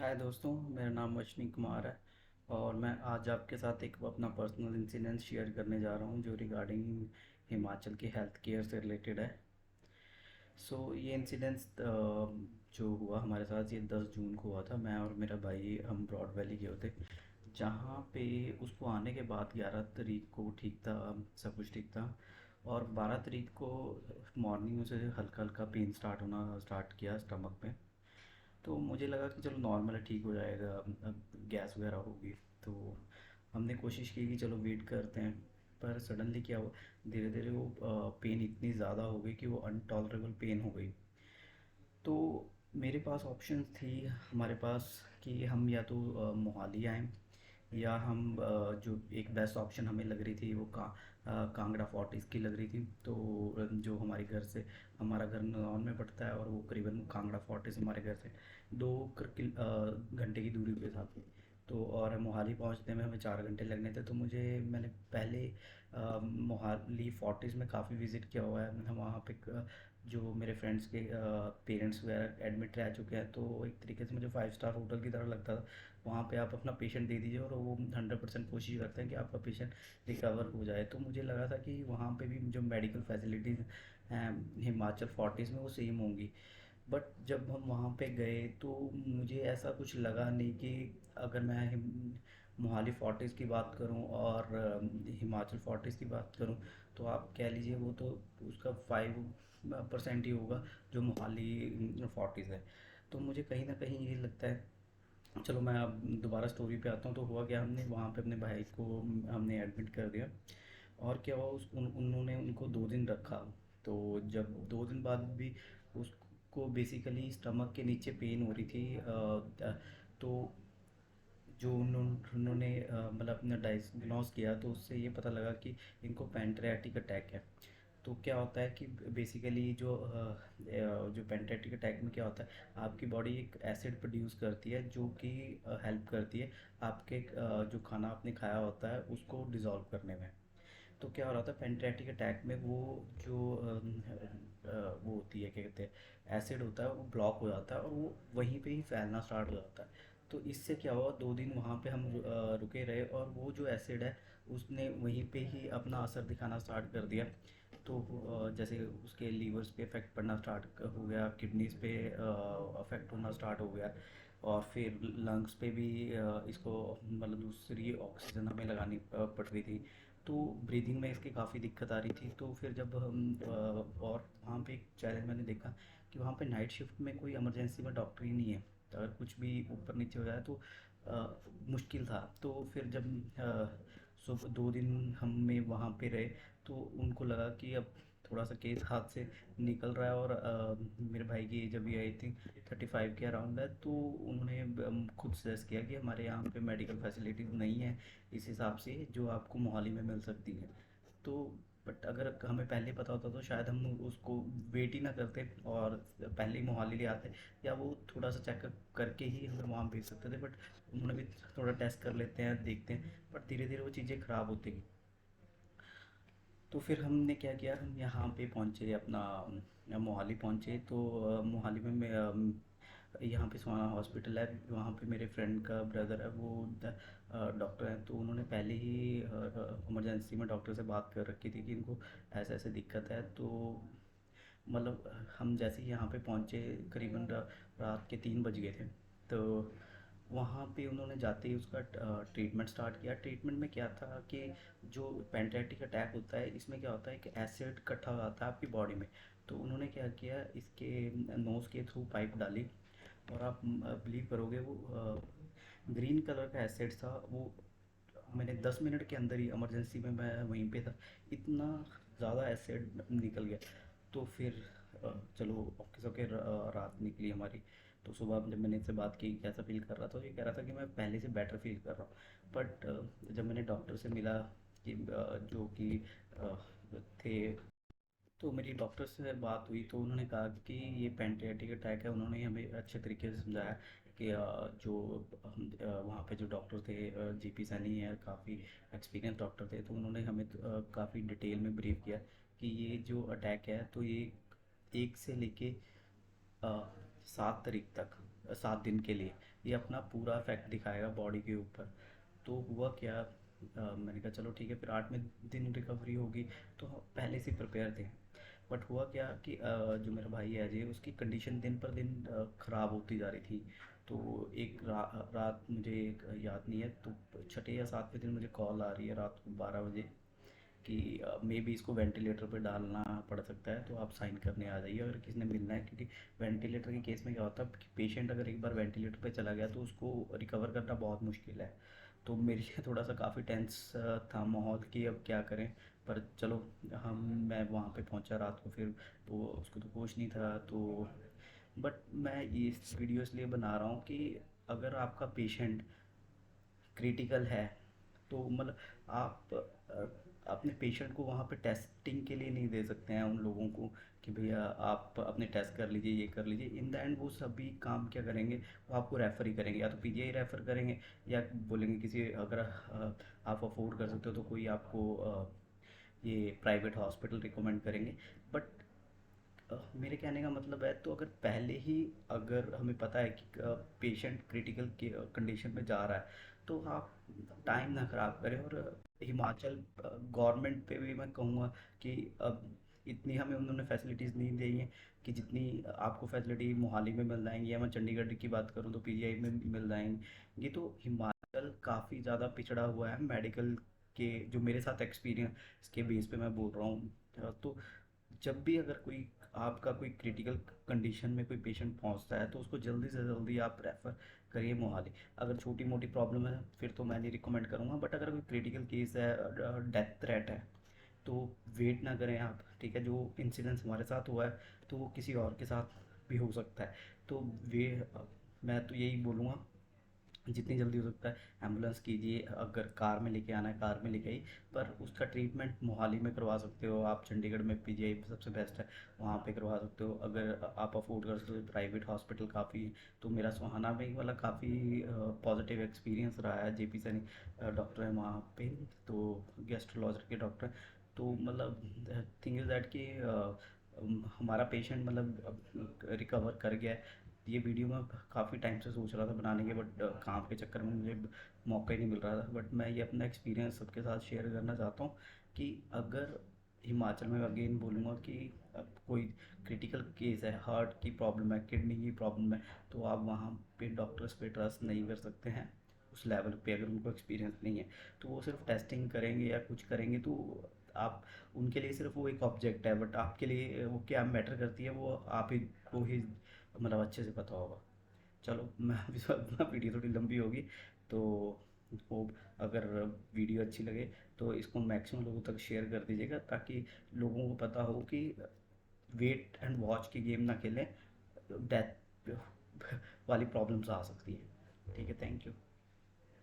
हाय दोस्तों, मेरा नाम अश्विनी कुमार है। और मैं आज आपके साथ एक अपना पर्सनल इंसिडेंट शेयर करने जा रहा हूँ जो रिगार्डिंग हिमाचल की हेल्थ केयर से रिलेटेड है। ये इंसिडेंस जो हुआ हमारे साथ, ये 10 जून को हुआ था। मैं और मेरा भाई हम ब्रॉड वैली गए थे, जहाँ पे उसको आने के बाद 11 तारीख को ठीक था, सब कुछ ठीक था। और 12 तारीख को मॉर्निंग में से हल्का हल्का पेन स्टार्ट होना स्टार्ट किया स्टमक में। तो मुझे लगा कि चलो नॉर्मल है, ठीक हो जाएगा, अब गैस वगैरह होगी। तो हमने कोशिश की कि चलो वेट करते हैं। पर सडनली क्या हुआ, धीरे धीरे वो पेन इतनी ज़्यादा हो गई कि वो अनटॉलरेबल पेन हो गई। तो मेरे पास ऑप्शन थी हमारे पास कि हम या तो मोहाली आएँ, या हम जो एक बेस्ट ऑप्शन हमें लग रही थी वो कांगड़ा फोर्टिस की लग रही थी। तो जो हमारे घर से, हमारा घर नौन में पड़ता है और वो करीबन कांगड़ा फोर्टिस हमारे घर से 2 घंटे की दूरी पे था। तो और मोहाली पहुंचने में हमें 4 घंटे लगने थे। तो मैंने पहले मोहाली फोर्टिस में काफ़ी विज़िट किया हुआ है। हम वहाँ पे जो मेरे फ्रेंड्स के पेरेंट्स वगैरह एडमिट रह चुके हैं, तो एक तरीके से मुझे 5 स्टार होटल की तरह लगता था। वहाँ पे आप अपना पेशेंट दे दीजिए और वो 100% कोशिश करते हैं कि आपका पेशेंट रिकवर हो जाए। तो मुझे लगा था कि वहाँ पे भी जो मेडिकल फैसिलिटीज़ हैं हिमाचल फोर्टिस में वो सेम होंगी। बट जब हम वहाँ पे गए तो मुझे ऐसा कुछ लगा नहीं कि अगर मैं मोहाली फोर्टिस की बात करूँ और हिमाचल फोर्टिस की बात करूँ, तो आप कह लीजिए वो तो उसका 5% ही होगा जो मोहाली फोर्टिस है। तो मुझे कहीं ना कहीं ये लगता है। चलो मैं अब दोबारा स्टोरी पे आता हूँ। तो हुआ क्या, हमने वहाँ पे अपने भाई को हमने एडमिट कर दिया। और क्या हुआ, उन्होंने उनको 2 दिन रखा। तो जब 2 दिन बाद भी उसको बेसिकली स्टमक के नीचे पेन हो रही थी। तो जो उन्होंने मतलब अपना डायग्नोस किया, तो उससे ये पता लगा कि इनको पैंक्रियाटिक अटैक है। तो क्या होता है कि बेसिकली जो पेंटेटिक अटैक में क्या होता है, आपकी बॉडी एक एसिड प्रोड्यूस करती है जो कि हेल्प करती है आपके जो खाना आपने खाया होता है उसको डिज़ोल्व करने में। तो क्या हो रहा था पेंक्रियाटिक अटैक में, वो जो वो होती है, क्या कहते हैं, एसिड होता है, वो ब्लॉक हो जाता है और वो वहीं पे ही फैलना स्टार्ट हो जाता है। तो इससे क्या हुआ, 2 दिन वहाँ पे हम रुके रहे और वो जो एसिड है उसने वहीं पे ही अपना असर दिखाना स्टार्ट कर दिया। तो जैसे उसके लीवर्स पे इफ़ेक्ट पड़ना स्टार्ट हो गया, किडनीज पे अफेक्ट होना स्टार्ट हो गया, और फिर लंग्स पे भी इसको मतलब दूसरी ऑक्सीजन हमें लगानी पड़ रही थी। तो ब्रीदिंग में इसकी काफ़ी दिक्कत आ रही थी। तो फिर जब हम और वहाँ पे एक चैलेंज मैंने देखा कि वहाँ पे नाइट शिफ्ट में कोई इमरजेंसी में डॉक्टर ही नहीं है। तो अगर कुछ भी ऊपर नीचे हो जाए तो मुश्किल था। तो फिर जब सुबह 2 दिन हमें वहाँ पे रहे, तो उनको लगा कि अब थोड़ा सा केस हाथ से निकल रहा है। और मेरे भाई की एज अभी आई थिंक 35 के अराउंड है। तो उन्होंने खुद सजेस्ट किया कि हमारे यहाँ पे मेडिकल फैसिलिटीज़ नहीं है इस हिसाब से जो आपको मोहाली में मिल सकती है। तो बट अगर हमें पहले पता होता तो शायद हम उसको वेट ही ना करते और पहले ही मोहाली ले आते, या वो थोड़ा सा चेकअप करके ही हमें वहाँ भेज सकते थे। बट उन्होंने भी थोड़ा टेस्ट कर लेते हैं, देखते हैं। बट धीरे धीरे वो चीज़ें ख़राब होती गई। तो फिर हमने क्या किया, हम यहाँ पे पहुँचे अपना मोहाली पहुँचे। तो मोहाली में यहाँ पे सोना हॉस्पिटल है, वहाँ पे मेरे फ्रेंड का ब्रदर है, वो डॉक्टर हैं। तो उन्होंने पहले ही इमरजेंसी में डॉक्टर से बात कर रखी थी कि इनको ऐसे ऐसे दिक्कत है। तो मतलब हम जैसे ही यहाँ पे पहुँचे, करीबन रात के 3 बज गए थे। तो वहाँ पे उन्होंने जाते ही उसका ट्रीटमेंट स्टार्ट किया। ट्रीटमेंट में क्या था कि जो पेंक्रियाटिक अटैक होता है, इसमें क्या होता है कि एसिड इकट्ठा हो जाता है आपकी बॉडी में। तो उन्होंने क्या किया, इसके नोज़ के थ्रू पाइप डाली, और आप बिलीव करोगे वो ग्रीन कलर का एसिड था। वो मैंने 10 मिनट के अंदर ही, इमरजेंसी में मैं वहीं पे था, इतना ज़्यादा एसिड निकल गया। तो फिर चलो ओके ओके, रात निकली हमारी। तो सुबह जब मैंने इससे बात की कैसा फील कर रहा था, तो ये कह रहा था कि मैं पहले से बेटर फील कर रहा हूँ। बट जब मैंने डॉक्टर से मिला कि जो कि अ, थे, तो मेरी डॉक्टर से बात हुई तो उन्होंने कहा कि ये पैंक्रियाटिक अटैक है। उन्होंने हमें अच्छे तरीके से समझाया कि जो वहाँ पे जो डॉक्टर थे, जीपी सैनी है, काफ़ी एक्सपीरियंस डॉक्टर थे। तो उन्होंने हमें काफ़ी डिटेल में ब्रीफ किया कि ये जो अटैक है, तो ये 1 से लेके 7 तारीख तक, 7 दिन के लिए ये अपना पूरा इफेक्ट दिखाएगा बॉडी के ऊपर। तो हुआ क्या, मैंने कहा चलो ठीक है, फिर 8वें दिन रिकवरी होगी, तो पहले से प्रिपेयर थे। बट हुआ क्या कि जो मेरा भाई है अजय, उसकी कंडीशन दिन पर दिन ख़राब होती जा रही थी। तो एक रात, मुझे एक याद नहीं है, तो छठे या 7वें दिन मुझे कॉल आ रही है रात को 12 बजे कि मे बी इसको वेंटिलेटर पे डालना पड़ सकता है, तो आप साइन करने आ जाइए अगर किसी ने मिलना है। क्योंकि वेंटिलेटर के केस में क्या होता है कि पेशेंट अगर एक बार वेंटिलेटर पे चला गया तो उसको रिकवर करना बहुत मुश्किल है। तो मेरे लिए थोड़ा सा काफ़ी टेंस था माहौल कि अब क्या करें। पर चलो, हम मैं वहाँ पे पहुँचा रात को, फिर तो उसको तो कुछ नहीं था। तो बट मैं ये वीडियो इसलिए बना रहा हूँ कि अगर आपका पेशेंट क्रिटिकल है, तो मतलब आप अपने पेशेंट को वहाँ पे टेस्टिंग के लिए नहीं दे सकते हैं उन लोगों को कि भैया आप अपने टेस्ट कर लीजिए, ये कर लीजिए। इन द एंड वो सभी काम क्या करेंगे, वो आपको रेफ़र ही करेंगे, या तो पीजीआई रेफ़र करेंगे, या बोलेंगे किसी, अगर आप अफोर्ड कर सकते हो तो कोई आपको ये प्राइवेट हॉस्पिटल रिकमेंड करेंगे। बट मेरे कहने का मतलब है, तो अगर पहले ही, अगर हमें पता है कि पेशेंट क्रिटिकल कंडीशन में जा रहा है, तो आप टाइम ना ख़राब करें। और हिमाचल गवर्नमेंट पे भी मैं कहूँगा कि अब इतनी हमें उन्होंने फैसिलिटीज़ नहीं दी हैं कि जितनी आपको फैसिलिटी मोहाली में मिल जाएंगी, या मैं चंडीगढ़ की बात करूँ तो पीजीआई में मिल जाएंगी। तो हिमाचल काफ़ी ज़्यादा पिछड़ा हुआ है मेडिकल के, जो मेरे साथ एक्सपीरियंस के बेस पे मैं बोल रहा हूँ। तो जब भी अगर कोई आपका कोई क्रिटिकल कंडीशन में कोई पेशेंट पहुंचता है, तो उसको जल्दी से जल्दी आप रेफ़र करिए मोहाली। अगर छोटी मोटी प्रॉब्लम है फिर तो मैं नहीं रिकमेंड करूँगा, बट अगर कोई क्रिटिकल केस है, डेथ थ्रेट है, तो वेट ना करें आप, ठीक है। जो इंसिडेंस हमारे साथ हुआ है, तो वो किसी और के साथ भी हो सकता है। तो वे मैं तो यही बोलूँगा, जितनी जल्दी हो सकता है एम्बुलेंस कीजिए। अगर कार में लेके आना है, कार में लेके आइए। पर उसका ट्रीटमेंट मोहाली में करवा सकते हो आप, चंडीगढ़ में पीजीआई सबसे बेस्ट है, वहाँ पे करवा सकते हो। अगर आप अफोर्ड कर सकते हो तो प्राइवेट हॉस्पिटल काफ़ी है। तो मेरा सोहाना में वाला काफ़ी पॉजिटिव एक्सपीरियंस रहा है। जेपी सैनी डॉक्टर है वहाँ पे, तो गैस्ट्रोलॉजर के डॉक्टर। तो मतलब थिंग इज़ दैट कि हमारा पेशेंट मतलब रिकवर कर गया है। ये वीडियो मैं काफ़ी टाइम से सोच रहा था बनाने के, बट काम के चक्कर में मुझे मौका ही नहीं मिल रहा था। बट मैं ये अपना एक्सपीरियंस सबके साथ शेयर करना चाहता हूँ कि अगर हिमाचल में, अगेन बोलूँगा कि अब कोई क्रिटिकल केस है, हार्ट की प्रॉब्लम है, किडनी की प्रॉब्लम है, तो आप वहाँ पे डॉक्टर्स पे ट्रस्ट नहीं कर सकते हैं उस लेवल पे, अगर उनको एक्सपीरियंस नहीं है। तो वो सिर्फ टेस्टिंग करेंगे या कुछ करेंगे, तो आप, उनके लिए सिर्फ वो एक ऑब्जेक्ट है, बट आपके लिए वो क्या मैटर करती है, वो आप ही को ही मतलब अच्छे से पता होगा। चलो, मैं अपना वीडियो थोड़ी लंबी होगी, तो होप अगर वीडियो अच्छी लगे तो इसको मैक्सिमम लोगों तक शेयर कर दीजिएगा, ताकि लोगों को पता हो कि वेट एंड वॉच की गेम ना खेलें, डेथ वाली प्रॉब्लम्स आ सकती है। ठीक है, थैंक यू।